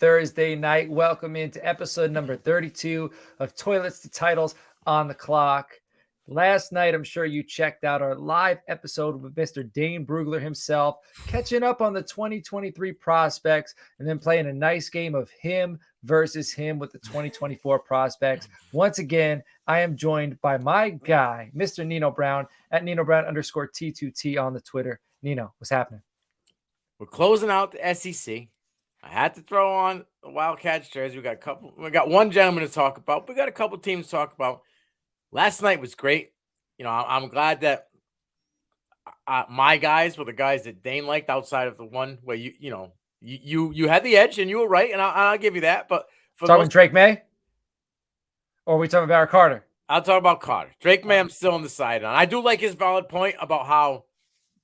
Thursday night. Welcome into episode number 32 of Toilets to Titles on the Clock. Last night, I'm sure you checked out our live episode with Mr. Dane Brugler himself, catching up on the 2023 prospects and then playing a nice game of him versus him with the 2024 prospects. Once again, I am joined by my guy, Mr. Nino Brown, at Nino Brown _T2T on the Twitter. Nino, what's happening? We're closing out the SEC. I had to throw on the Wildcats jersey. We got one gentleman to talk about. We got a couple teams to talk about. Last night was great. I'm glad that my guys were the guys that Dane liked outside of the one where you had the edge and you were right, and I'll give you that. But for talking Drake May, or are we talking about Carter? I'll talk about Carter. Drake May, I'm still on the side on. I do like his valid point about how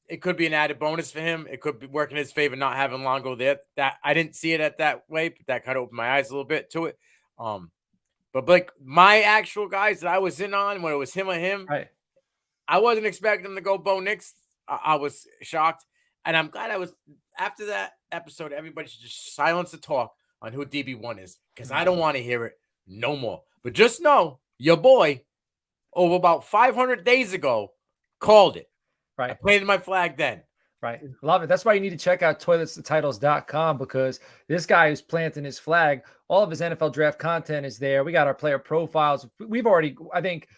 it could be an added bonus for him. It could be working in his favor not having Longo there. That I didn't see it that way, but that kind of opened my eyes a little bit to it. But like my actual guys that I was in on when it was him or him, right. I wasn't expecting him to go Bo Nix. I was shocked, and I'm glad I was. After that episode, everybody should just silence the talk on who DB1 is because I don't want to hear it no more. But just know your boy over about 500 days ago called it. Right. I planted my flag then. Right. Love it. That's why you need to check out toiletstotitles.com because this guy who's planting his flag, all of his NFL draft content is there. We got our player profiles. We've already, I think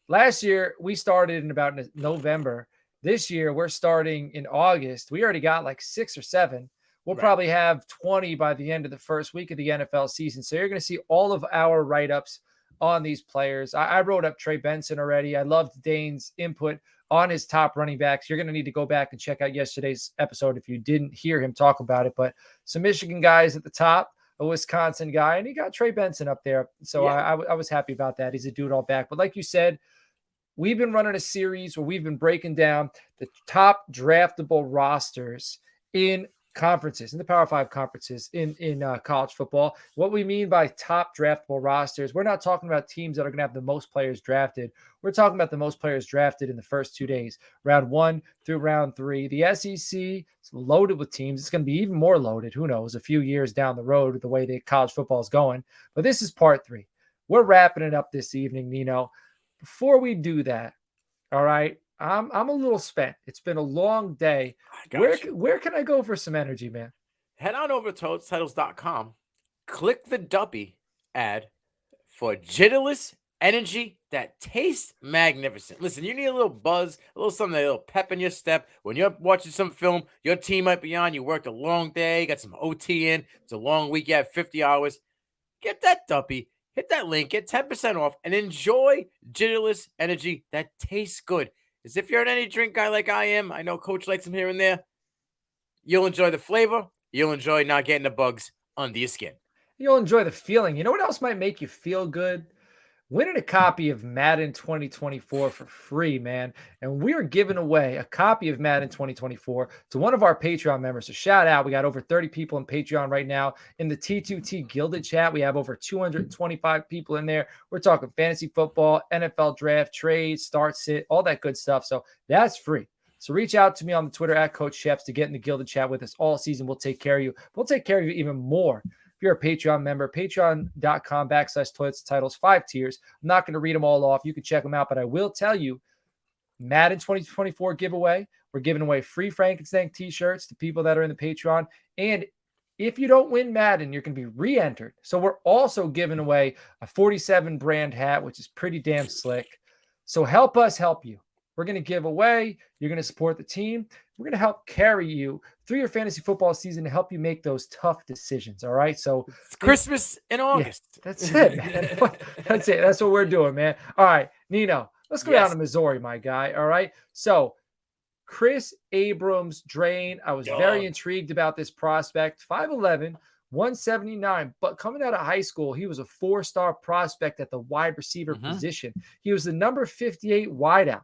last year we started in about November. This year we're starting in August. We already got like 6 or 7. We'll probably have 20 by the end of the first week of the NFL season. So you're going to see all of our write-ups on these players. I wrote up Trey Benson already. I loved Dane's input on his top running backs. You're going to need to go back and check out yesterday's episode if you didn't hear him talk about it. But some Michigan guys at the top, a Wisconsin guy, and he got Trey Benson up there. So yeah. I was happy about that. He's a dude all back. But like you said, we've been running a series where we've been breaking down the top draftable rosters in conferences, in the Power 5 conferences in college football. What we mean by top draftable rosters, we're not talking about teams that are going to have the most players drafted. We're talking about the most players drafted in the first 2 days, round 1 through round 3. The SEC is loaded with teams. It's going to be even more loaded. Who knows? A few years down the road with the way the college football is going. But this is part 3. We're wrapping it up this evening, Nino. Before we do that, all right, I'm a little spent. It's been a long day. Where can I go for some energy, man? Head on over to toiletstitles.com. Click the Duppy ad for jitterless energy that tastes magnificent. Listen, you need a little buzz, a little something, a little pep in your step. When you're watching some film, your team might be on, you worked a long day, got some OT in, it's a long week, you have 50 hours. Get that Duppy, hit that link, get 10% off, and enjoy jitterless energy that tastes good. As if you're an energy drink guy like I am, I know Coach likes them here and there. You'll enjoy the flavor. You'll enjoy not getting the bugs under your skin. You'll enjoy the feeling. You know what else might make you feel good? Winning a copy of Madden 2024 for free, man. And we're giving away a copy of Madden 2024 to one of our Patreon members. So shout out. We got over 30 people in Patreon right now. In the T2T Gilded chat, we have over 225 people in there. We're talking fantasy football, NFL draft, trades, start, sit, all that good stuff. So that's free. So reach out to me on the Twitter at Coach Chefs to get in the Gilded chat with us all season. We'll take care of you. We'll take care of you even more if you're a Patreon member. Patreon.com/toilets-titles, 5 tiers. I'm not going to read them all off. You can check them out, but I will tell you, Madden 2024 giveaway. We're giving away free Frankenstein t-shirts to people that are in the Patreon. And if you don't win Madden, you're going to be re-entered. So we're also giving away a 47 brand hat, which is pretty damn slick. So help us help you. We're going to give away. You're going to support the team. We're going to help carry you through your fantasy football season to help you make those tough decisions. All right. So it's Christmas in August. Yeah, that's it, man. That's it. That's what we're doing, man. All right, Nino, let's go down to Missouri, my guy. All right. So Chris Abrams, Drain. I was very intrigued about this prospect. 5'11", 179, but coming out of high school, he was a 4-star prospect at the wide receiver position. He was the number 58 wideout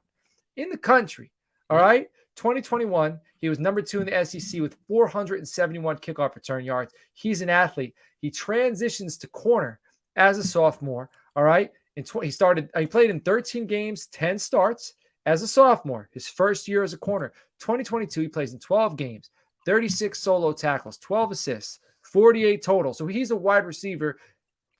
in the country. All right. 2021, he was number 2 in the SEC with 471 kickoff return yards. He's an athlete. He transitions to corner as a sophomore. All right. He played in 13 games, 10 starts as a sophomore, his first year as a corner. 2022, he plays in 12 games, 36 solo tackles, 12 assists, 48 total. So he's a wide receiver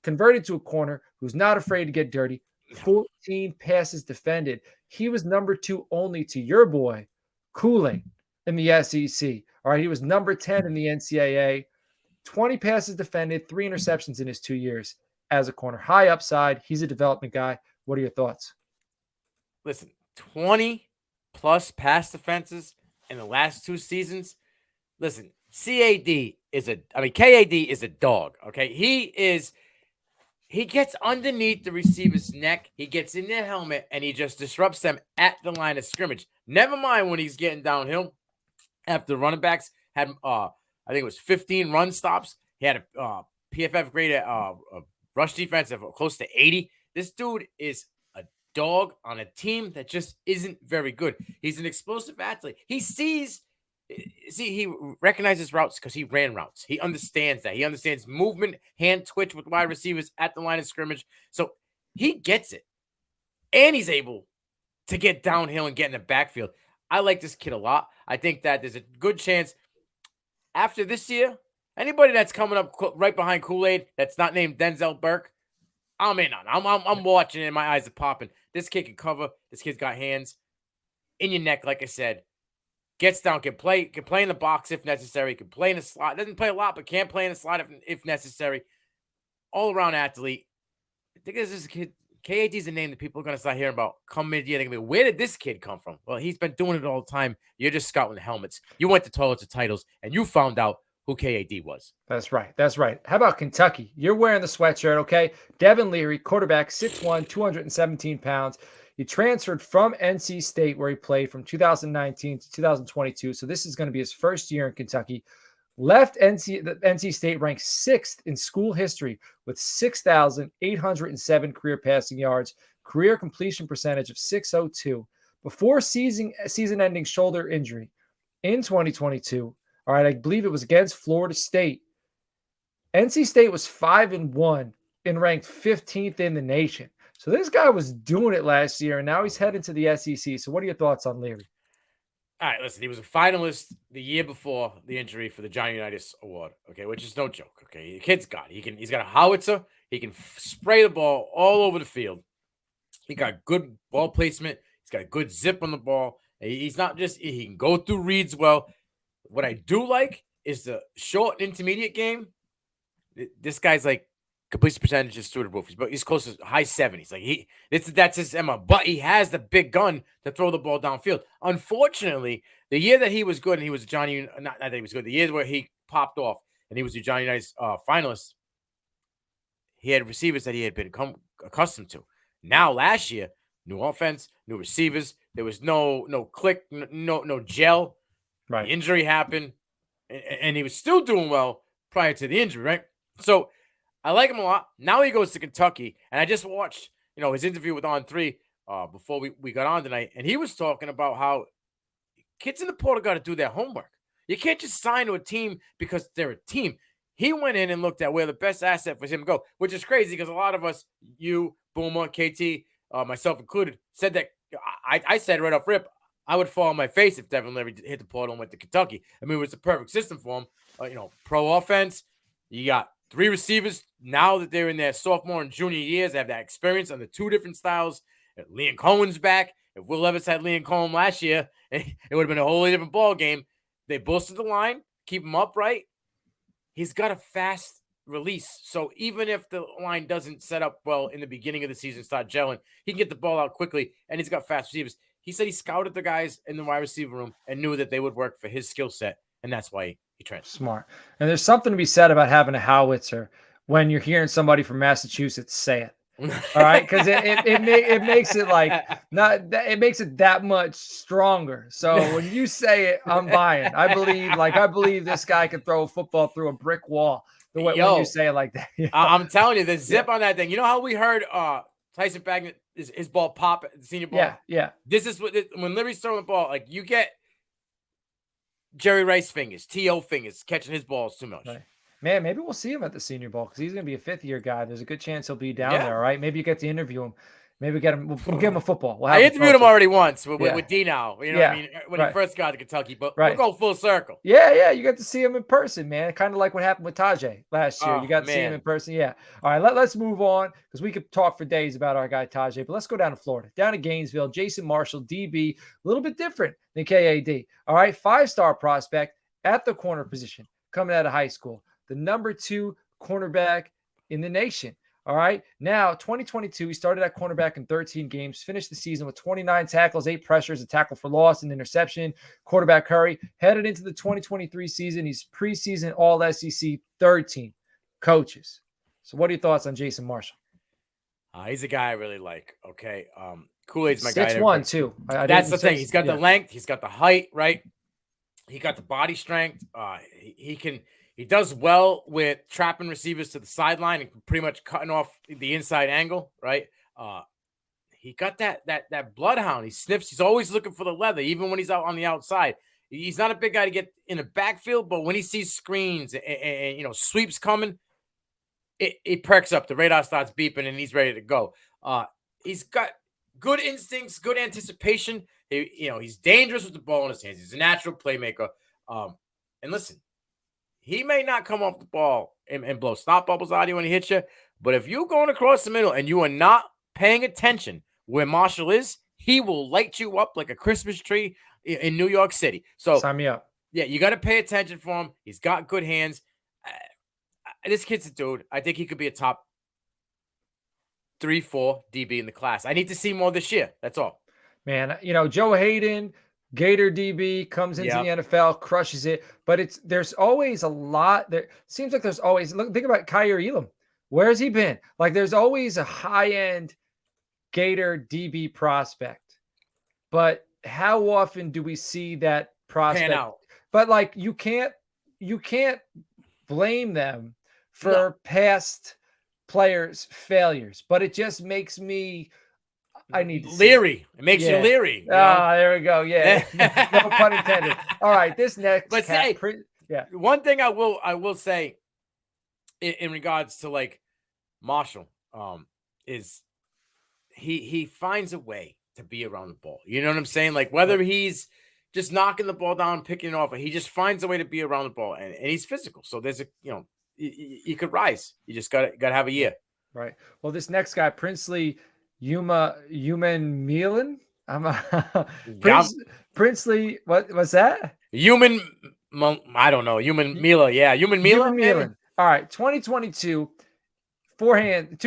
converted to a corner who's not afraid to get dirty. 14 passes defended. He was number 2 only to your boy, Kool-Aid, in the SEC. All right, he was number 10 in the NCAA. 20 passes defended, 3 interceptions in his 2 years as a corner. High upside. He's a development guy. What are your thoughts? Listen, 20 plus pass defenses in the last 2 seasons. Listen, KAD is a dog. Okay. He gets underneath the receiver's neck. He gets in their helmet and he just disrupts them at the line of scrimmage. Never mind when he's getting downhill after the running backs had, I think it was 15 run stops. He had a PFF grade rush defense of close to 80. This dude is a dog on a team that just isn't very good. He's an explosive athlete. He recognizes routes because he ran routes. He understands that. He understands movement, hand twitch with wide receivers at the line of scrimmage. So he gets it. And he's able to get downhill and get in the backfield. I like this kid a lot. I think that there's a good chance after this year, anybody that's coming up right behind Kool-Aid that's not named Denzel Burke, I'm in on. I'm watching it and my eyes are popping. This kid can cover. This kid's got hands in your neck, like I said. Gets down, can play in the box if necessary, can play in the slot. Doesn't play a lot, but can play in the slot if necessary. All-around athlete. I think this is a kid. KAD is a name that people are going to start hearing about come mid-year. They're going to be, where did this kid come from? Well, he's been doing it all the time. You're just scouting the helmets. You went to toilets of titles, and you found out who KAD was. That's right. That's right. How about Kentucky? You're wearing the sweatshirt, okay? Devin Leary, quarterback, 6'1", 217 pounds. He transferred from NC State, where he played from 2019 to 2022. So this is going to be his first year in Kentucky. Left NC State ranked 6th in school history with 6,807 career passing yards, career completion percentage of .602 before season-ending shoulder injury in 2022. All right, I believe it was against Florida State. NC State was 5-1 and ranked 15th in the nation. So this guy was doing it last year, and now he's headed to the SEC. So what are your thoughts on Leary? All right, listen, he was a finalist the year before the injury for the Johnny Unitas Award, okay, which is no joke, okay? The kid's got it. He's got a howitzer. He can spray the ball all over the field. He got good ball placement. He's got a good zip on the ball. He's not just – he can go through reads well. What I do like is the short and intermediate game. This guy's like completion percentage is through the roof. He's close to high 70s. Like that's his MO. But he has the big gun to throw the ball downfield. Unfortunately, the year that he was good and he was Johnny, not that he was good, the year where he popped off and he was the Johnny Unitas finalist, he had receivers that he had been accustomed to. Now, last year, new offense, new receivers. There was no click, no gel. Right. The injury happened, and he was still doing well prior to the injury, right? So I like him a lot. Now he goes to Kentucky, and I just watched, his interview with On3 before we got on tonight, and he was talking about how kids in the portal got to do their homework. You can't just sign to a team because they're a team. He went in and looked at where the best asset for him to go, which is crazy because a lot of us, you, Boomer, KT, myself included, said that I said right off rip, I would fall on my face if Devin Leary hit the portal and went to Kentucky. I mean, it was the perfect system for him. Pro offense. You got 3 receivers now that they're in their sophomore and junior years. They have that experience on the 2 different styles. Liam Cohen's back. If Will Levis had Liam Cohen last year, it would have been a wholly different ball game. They boosted the line, keep him upright. He's got a fast release. So even if the line doesn't set up well in the beginning of the season, start gelling, he can get the ball out quickly, and he's got fast receivers. He said he scouted the guys in the wide receiver room and knew that they would work for his skill set, and that's why he transferred. Smart. And there's something to be said about having a howitzer when you're hearing somebody from Massachusetts say it. All right, because it makes it it makes it that much stronger. So when you say it, I'm buying. I believe this guy could throw a football through a brick wall. When you say it like that, I'm telling you, the zip on that thing. You know how we heard Tyson Bagnet his ball pop at the Senior Bowl? Yeah. This is when Leary's throwing the ball, like you get Jerry Rice fingers, T.O. fingers catching his balls too much. Right. Man, maybe we'll see him at the Senior Bowl because he's going to be a 5th-year guy. There's a good chance he'll be down there, all right? Maybe you get to interview him. Maybe get him. We'll give him a football. We'll I have interviewed him already once with Dino. You know what I Yeah. mean? When he first got to Kentucky, but Right. we'll go full circle. Yeah. You got to see him in person, man. Kind of like what happened with Tajay last year. Oh, You got to see him in person. Yeah. All right. Let's move on because we could talk for days about our guy Tajay. But let's go down to Florida, down to Gainesville. Jason Marshall, DB, a little bit different than KAD. All right. 5-star prospect at the corner position coming out of high school. The number 2 cornerback in the nation. All right. Now, 2022, he started at cornerback in 13 games, finished the season with 29 tackles, 8 pressures, a tackle for loss, and interception. Quarterback Curry headed into the 2023 season. He's preseason all SEC, third team coaches. So, what are your thoughts on Jason Marshall? He's a guy I really like. Okay. Kool-Aid's my guy. 6'1", too. That's the thing. He's got the length. He's got the height, right? He got the body strength. He does well with trapping receivers to the sideline and pretty much cutting off the inside angle, right? He got that bloodhound. He sniffs. He's always looking for the leather, even when he's out on the outside. He's not a big guy to get in the backfield, but when he sees screens and sweeps coming, it perks up. The radar starts beeping, and he's ready to go. He's got good instincts, good anticipation. He's dangerous with the ball in his hands. He's a natural playmaker. And listen, he may not come off the ball and blow snot bubbles out of you when he hits you, but if you're going across the middle and you are not paying attention where Marshall is, he will light you up like a Christmas tree in New York City. So sign me up. Yeah, you got to pay attention for him. He's got good hands. This kid's a dude. I think he could be a top 3-4 DB in the class. I need to see more this year. That's all. Man, Joe Hayden, Gator DB, comes into the NFL, crushes it, but there's always a lot. There seems like there's always think about Kyer Elam. Where has he been? Like there's always a high-end Gator DB prospect. But how often do we see that prospect? Pan out. But like you can't blame them for past players' failures, but it just makes me leery. It makes you leery. There we go. Yeah. No pun intended. All right. This next. But one thing I will say in regards to like Marshall, is he finds a way to be around the ball. You know what I'm saying? Like whether he's just knocking the ball down, picking it off, he just finds a way to be around the ball, and he's physical. So there's you could rise. You just gotta have a year. Right. Well, this next guy, Princely Human Milan. Princely. What was that? I don't know. Human Mila. Yeah. Human Mila. All right. 2022. 2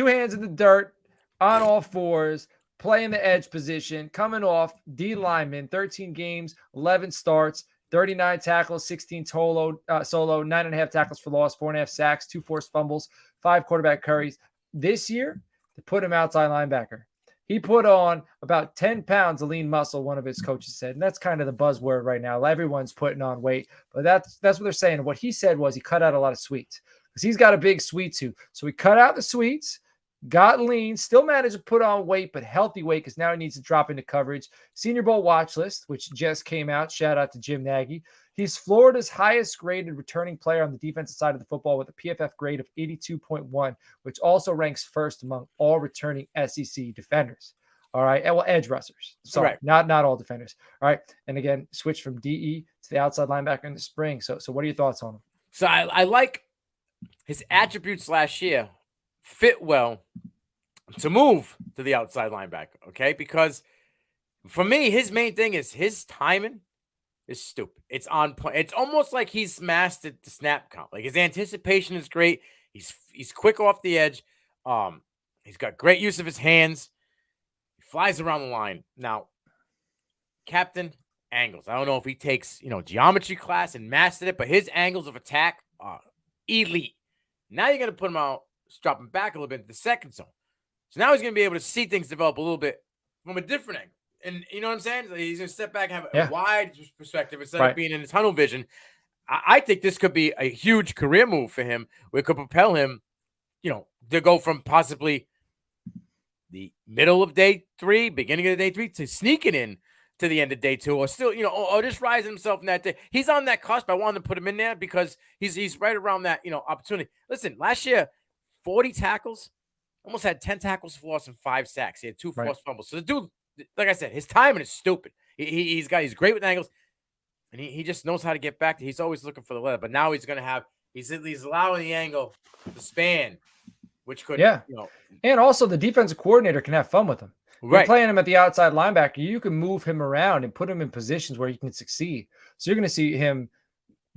hands in the dirt, on all fours, playing the edge position, coming off D lineman, 13 games, 11 starts, 39 tackles, 16 solo, 9.5 tackles for loss, 4.5 sacks, 2 forced fumbles, 5 quarterback carries. This year, they put him outside linebacker. He put on about 10 pounds of lean muscle, one of his coaches said. And that's kind of the buzzword right now. Everyone's putting on weight, but that's what they're saying. What he said was he cut out a lot of sweets because he's got a big sweet tooth. So he cut out the sweets, got lean, still managed to put on weight, but healthy weight because now he needs to drop into coverage. Senior Bowl watch list, which just came out. Shout out to Jim Nagy. He's Florida's highest graded returning player on the defensive side of the football with a PFF grade of 82.1, which also ranks first among all returning SEC defenders. All right. Well, edge rushers. Sorry, not all defenders. All right. And again, switch from DE to the outside linebacker in the spring. So what are your thoughts on him? So I like his attributes last year fit well to move to the outside linebacker. Okay. Because for me, his main thing is his timing is stupid. It's on point. It's almost like he's mastered the snap count. Like his anticipation is great. He's quick off the edge. He's got great use of his hands. He flies around the line. Now, Captain angles. I don't know if he takes, geometry class and mastered it, but his angles of attack are elite. Now you're going to put him out, drop him back a little bit into the second zone. So now he's going to be able to see things develop a little bit from a different angle. And you know what I'm saying? He's going to step back and have a wide perspective instead of being in his tunnel vision. I think this could be a huge career move for him. We could propel him, to go from possibly the middle of day 3, beginning of day 3, to sneaking in to the end of day 2, or still, or just rising himself in that day. He's on that cusp. I wanted to put him in there because he's right around that, opportunity. Listen, last year, 40 tackles, almost had 10 tackles for loss and 5 sacks. He had 2 Right. forced fumbles. So the dude, like I said, his timing is stupid. He's great with angles, and he just knows how to get back. He's always looking for the letter, but now he's going to have he's allowing the angle to span, which could And also the defensive coordinator can have fun with him. You're right. playing him at the outside linebacker. You can move him around and put him in positions where he can succeed. So you're going to see him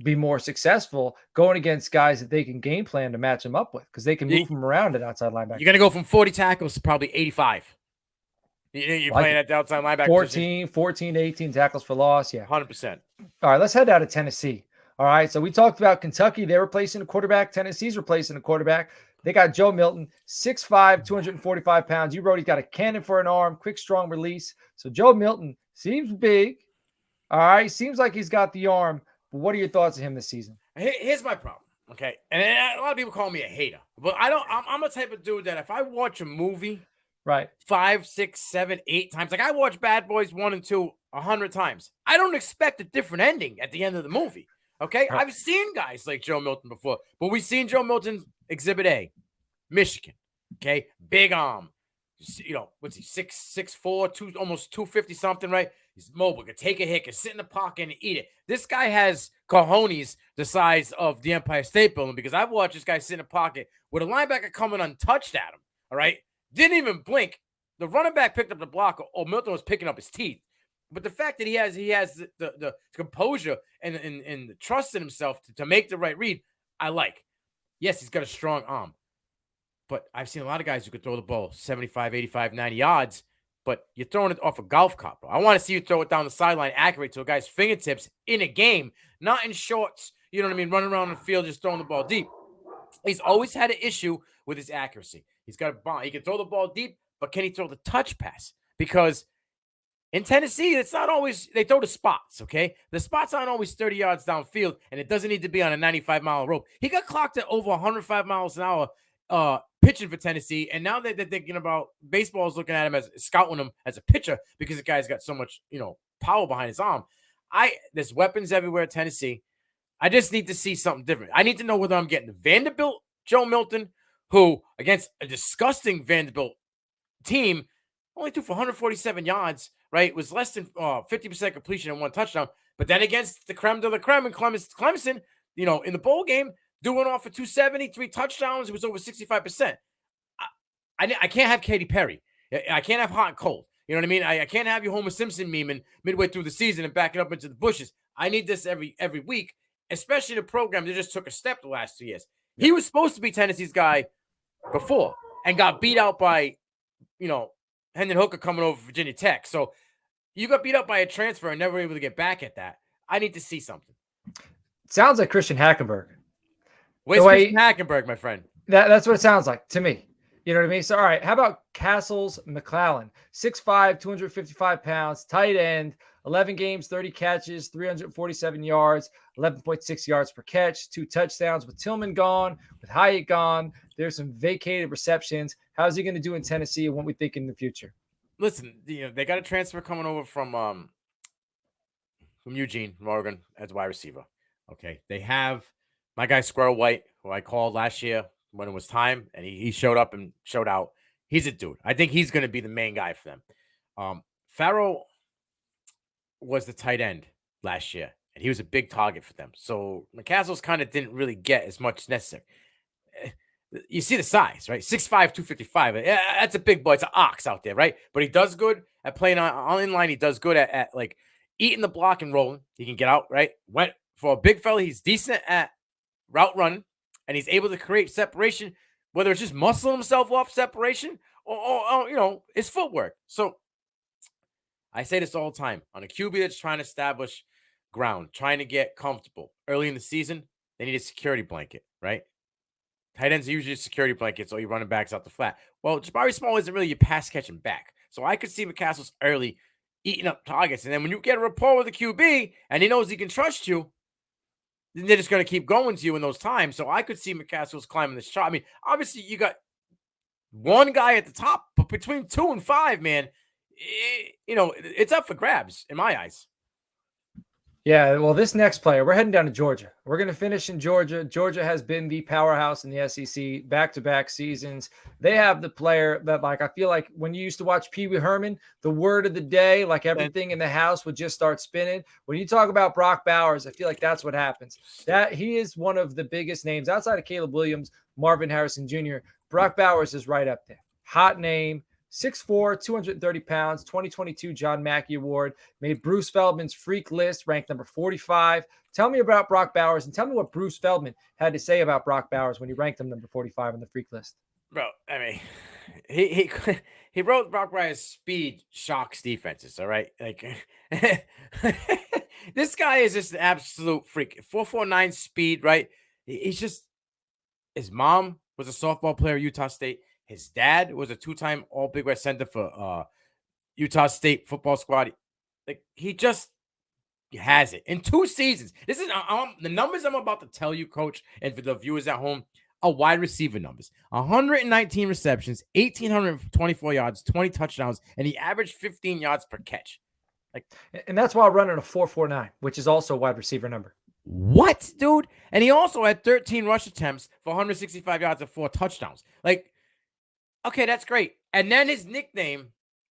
be more successful going against guys that they can game plan to match him up with because they can move him around at outside linebacker. You're going to go from 40 tackles to probably 85. You're playing at the outside linebacker 14 to 18 tackles for loss. Yeah. 100%. All right, let's head out to Tennessee. All right, so we talked about Kentucky. They're replacing a quarterback. Tennessee's replacing a quarterback. They got Joe Milton, 6'5", 245 pounds. You wrote he's got a cannon for an arm, quick, strong release. So Joe Milton seems big. All right, seems like he's got the arm. But what are your thoughts of him this season? Here's my problem, okay? And a lot of people call me a hater, but I'm a type of dude that if I watch a movie, right, 5, 6, 7, 8 times, like I watch Bad Boys 1 and 2 100 times, I don't expect a different ending at the end of the movie. Okay, right. I've seen guys like Joe Milton before, but we've seen Joe Milton's Exhibit A, Michigan. Okay, big arm. What's he, 6'4", almost 250 something, right? He's mobile, can take a hit, can sit in the pocket and eat it. This guy has cojones the size of the Empire State Building because I've watched this guy sit in the pocket with a linebacker coming untouched at him. All right, didn't even blink. The running back picked up the block, or Milton was picking up his teeth. But the fact that he has the composure and the trust in himself to make the right read, I like. Yes, he's got a strong arm. But I've seen a lot of guys who could throw the ball 75, 85, 90 yards, but you're throwing it off a golf cart. I want to see you throw it down the sideline accurate to a guy's fingertips in a game, not in shorts, you know what I mean, running around the field just throwing the ball deep. He's always had an issue with his accuracy. He's got a bomb. He can throw the ball deep, but can he throw the touch pass? Because in Tennessee, it's not always – they throw the spots, okay? The spots aren't always 30 yards downfield, and it doesn't need to be on a 95-mile rope. He got clocked at over 105 miles an hour pitching for Tennessee, and now they're thinking about – baseball is looking at him as – scouting him as a pitcher because the guy's got so much, power behind his arm. There's weapons everywhere at Tennessee. I just need to see something different. I need to know whether I'm getting the Vanderbilt Joe Milton, who, against a disgusting Vanderbilt team, only threw for 147 yards, right? Was less than 50% completion and 1 touchdown. But then against the creme de la creme and Clemson, in the bowl game, doing off for 270, 3 touchdowns, it was over 65%. I can't have Katy Perry. I can't have hot and cold. You know what I mean? I can't have your Homer Simpson meme midway through the season and back it up into the bushes. I need this every week, especially the program that just took a step the last 2 years. He was supposed to be Tennessee's guy before and got beat out by, Hendon Hooker coming over Virginia Tech. So you got beat up by a transfer and never able to get back at that. I need to see something. Sounds like Christian Hackenberg. Where's Christian Hackenberg, my friend? That's what it sounds like to me. You know what I mean? So, all right, how about Castles McClellan? 6'5", 255 pounds, tight end, 11 games, 30 catches, 347 yards, 11.6 yards per catch, 2 touchdowns. With Tillman gone, with Hyatt gone, there's some vacated receptions. How's he going to do in Tennessee and what we think in the future? Listen, they got a transfer coming over from Eugene, from Oregon, as wide receiver. Okay, they have my guy Squirrel White, who I called last year when it was time, and he showed up and showed out. He's a dude. I think he's going to be the main guy for them. Farrell was the tight end last year, and he was a big target for them. So McCastles kind of didn't really get as much necessary. You see the size, right? 6'5", 255. That's a big boy. It's an ox out there, right? But he does good at playing on in line. He does good at like eating the block and rolling. He can get out, right? Went for a big fella. He's decent at route running, and he's able to create separation, whether it's just muscling himself off separation or his footwork. So I say this all the time. On a QB that's trying to establish ground, trying to get comfortable early in the season, they need a security blanket, right? Tight ends are usually security blankets or your running backs out the flat. Well, Jabari Small isn't really your pass catching back. So I could see McCastles early eating up targets. And then when you get a rapport with the QB and he knows he can trust you, then they're just going to keep going to you in those times. So I could see McCastles climbing this chart. I mean, obviously you got one guy at the top, but between 2 and 5, man, it's up for grabs in my eyes. Yeah, well, this next player, we're heading down to Georgia. We're going to finish in Georgia. Georgia has been the powerhouse in the SEC back-to-back seasons. They have the player that, like, I feel like when you used to watch Pee Wee Herman, the word of the day, like everything in the house would just start spinning. When you talk about Brock Bowers, I feel like that's what happens. That he is one of the biggest names outside of Caleb Williams, Marvin Harrison Jr. Brock Bowers is right up there. Hot name. 6'4", 230 pounds, 2022 John Mackey Award, made Bruce Feldman's freak list, ranked number 45. Tell me about Brock Bowers and tell me what Bruce Feldman had to say about Brock Bowers when he ranked him number 45 on the freak list. Bro, I mean, he he wrote Brock Bowers' speed shocks defenses. All right, like this guy is just an absolute freak. 4.49 speed, right? He's just his mom was a softball player at Utah State. His dad was a two-time All Big West center for Utah State football squad. Like he just has it in 2 seasons. This is the numbers I'm about to tell you, Coach, and for the viewers at home, are wide receiver numbers: 119 receptions, 1,824 yards, 20 touchdowns, and he averaged 15 yards per catch. Like, and that's while running a 4.49, which is also a wide receiver number. What, dude? And he also had 13 rush attempts for 165 yards and 4 touchdowns. Like, okay, that's great. And then his nickname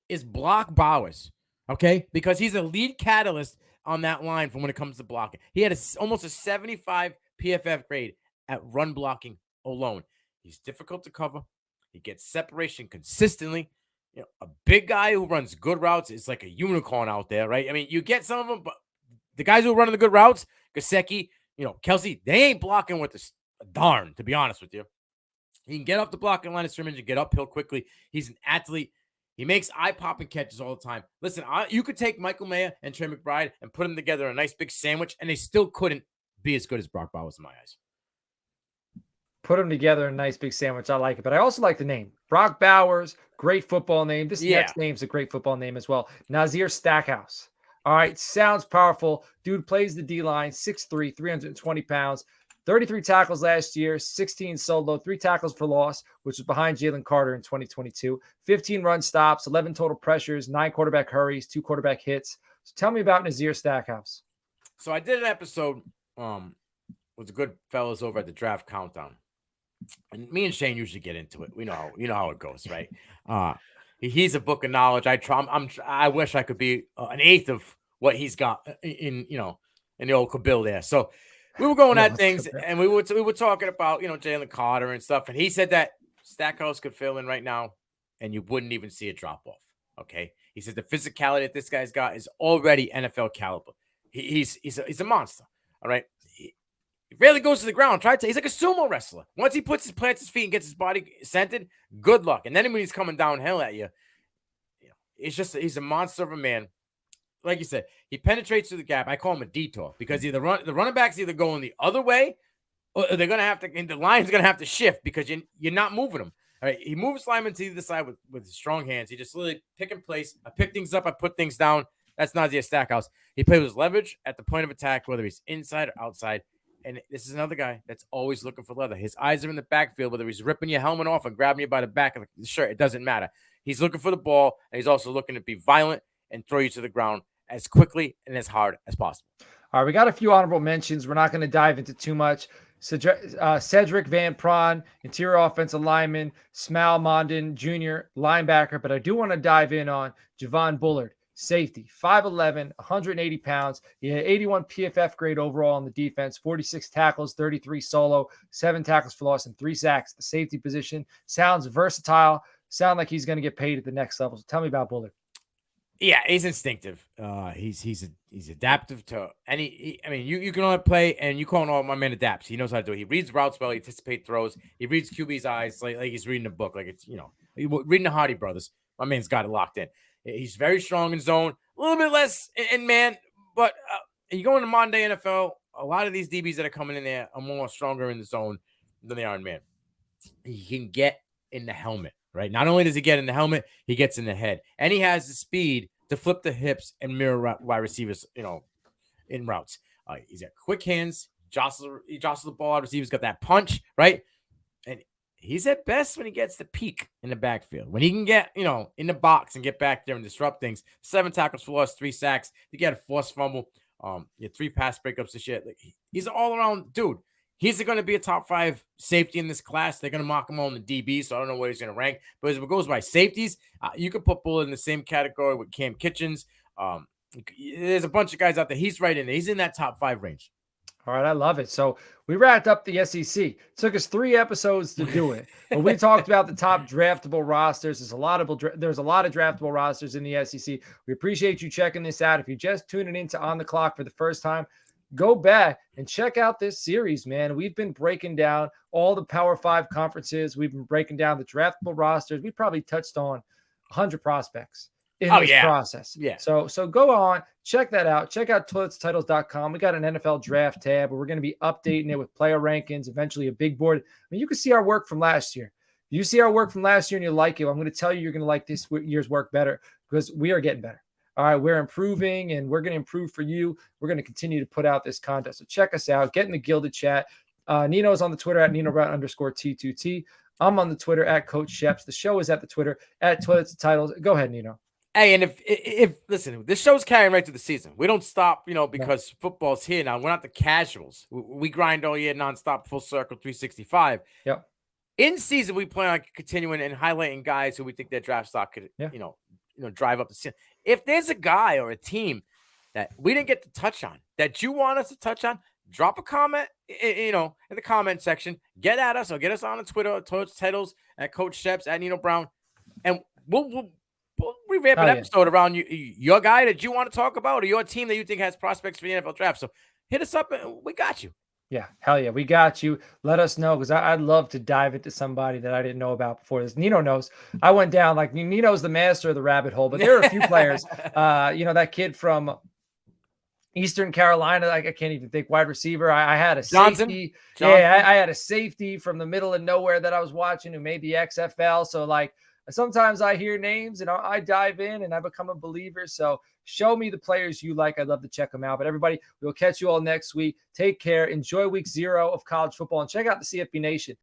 is Block Bowers, okay? Because he's a lead catalyst on that line from when it comes to blocking. He had almost a 75 PFF grade at run blocking alone. He's difficult to cover. He gets separation consistently. You know, a big guy who runs good routes is like a unicorn out there, right? I mean, you get some of them, but the guys who are running the good routes, Gesicki, Kelsey, they ain't blocking with a darn, to be honest with you. He can get off the blocking line of scrimmage and get uphill quickly. He's an athlete. He makes eye-popping catches all the time. Listen, you could take Michael Mayer and Trey McBride and put them together in a nice big sandwich, and they still couldn't be as good as Brock Bowers in my eyes. Put them together in a nice big sandwich. I like it. But I also like the name. Brock Bowers, great football name. This next name's a great football name as well. Nazir Stackhouse. All right, sounds powerful. Dude plays the D-line, 6'3", 320 pounds. 33 tackles last year, 16 solo, 3 tackles for loss, which was behind Jalen Carter in 2022. 15 run stops, 11 total pressures, 9 quarterback hurries, 2 quarterback hits. So tell me about Nazir Stackhouse. So I did an episode with the good fellas over at the Draft Countdown. And me and Shane usually get into it. You know how it goes, right? He's a book of knowledge. I wish I could be an eighth of what he's got in the old Kabil there. So we were going at things, and we were talking about Jalen Carter and stuff, and he said that Stackhouse could fill in right now, and you wouldn't even see a drop off. Okay, he said the physicality that this guy's got is already NFL caliber. He's a monster. All right, he rarely goes to the ground. He's like a sumo wrestler. Once he plants his feet and gets his body centered, good luck. And then when he's coming downhill at you, he's a monster of a man. Like you said, he penetrates through the gap. I call him a detour because the running back's either going the other way, or they're gonna have to. And the line's gonna have to shift because you're not moving them. All right, he moves linemen to either side with his strong hands. He just literally pick and place. I pick things up. I put things down. That's Nazir Stackhouse. He plays with leverage at the point of attack, whether he's inside or outside. And this is another guy that's always looking for leather. His eyes are in the backfield, whether he's ripping your helmet off and grabbing you by the back of the shirt. It doesn't matter. He's looking for the ball, and he's also looking to be violent and throw you to the ground as quickly and as hard as possible. All right, we got a few honorable mentions. We're not going to dive into too much. Cedric Van Pran, interior offensive lineman, Smal Mondin Jr., linebacker, but I do want to dive in on Javon Bullard, safety, 5'11", 180 pounds. He had 81 PFF grade overall on the defense, 46 tackles, 33 solo, 7 tackles for loss, and 3 sacks. The safety position sounds versatile, sound like he's going to get paid at the next level. So tell me about Bullard. Yeah, he's instinctive. He's adaptive to any. I mean, you can only play, and you call all my man adapts. He knows how to do it. He reads routes well. He anticipates throws. He reads QB's eyes like he's reading a book. Like it's reading the Hardy Brothers. My man's got it locked in. He's very strong in zone, a little bit less in man. But you go into modern day NFL, a lot of these DBs that are coming in there are more stronger in the zone than they are in man. He can get in the helmet. Right. Not only does he get in the helmet, he gets in the head, and he has the speed to flip the hips and mirror wide receivers, in routes. He's got quick hands. He jostles the ball out. Receivers got that punch, right? And he's at best when he gets the peak in the backfield. When he can get, in the box and get back there and disrupt things. 7 tackles for loss, 3 sacks. He got a forced fumble. He had 3 pass breakups this year. Like, he's an all-around dude. He's going to be a top 5 safety in this class. They're going to mark him on the DB, so I don't know where he's going to rank. But as it goes by safeties, you could put Bullard in the same category with Cam Kitchens. There's a bunch of guys out there. He's right in there. He's in that top 5 range. All right, I love it. So we wrapped up the SEC. It took us 3 episodes to do it, but we talked about the top draftable rosters. There's a lot of draftable rosters in the SEC. We appreciate you checking this out. If you're just tuning into On the Clock for the first time, go back and check out this series, man. We've been breaking down all the Power 5 conferences. We've been breaking down the draftable rosters. We probably touched on 100 prospects in this process. Yeah. So go on, check that out. Check out toiletstitles.com. We got an NFL draft tab where we're going to be updating it with player rankings, eventually a big board. I mean, you can see our work from last year. You see our work from last year and you like it. I'm going to tell you, you're going to like this year's work better because we are getting better. All right, we're improving and we're going to improve for you. We're going to continue to put out this content. So check us out. Get in the Gilded Chat. Nino's on the Twitter at Nino_T2T. I'm on the Twitter at Coach Sheps. The show is at the Twitter at Toilets and Titles. Go ahead, Nino. Hey, and if listen, this show's carrying right through the season. We don't stop, because football's here now. We're not the casuals. We grind all year nonstop, full circle, 365. Yep. In season, we plan on continuing and highlighting guys who we think their draft stock could, drive up the season. If there's a guy or a team that we didn't get to touch on that you want us to touch on, drop a comment, in the comment section. Get at us or get us on the Twitter at Toilets Titles, at Coach Sheps, at Nino Brown, and we'll revamp an episode around your guy that you want to talk about or your team that you think has prospects for the NFL draft. So hit us up and we got you. Yeah, hell yeah, we got you. Let us know because I'd love to dive into somebody that I didn't know about before this. Nino knows. I went down Nino's the master of the rabbit hole, but there are a few players. That kid from Eastern Carolina, I can't even think, wide receiver. I had a safety. Yeah, I had a safety from the middle of nowhere that I was watching who made the XFL. So sometimes I hear names and I dive in and I become a believer. So show me the players you like. I'd love to check them out. But everybody, we'll catch you all next week. Take care. Enjoy week 0 of college football and check out the CFB Nation.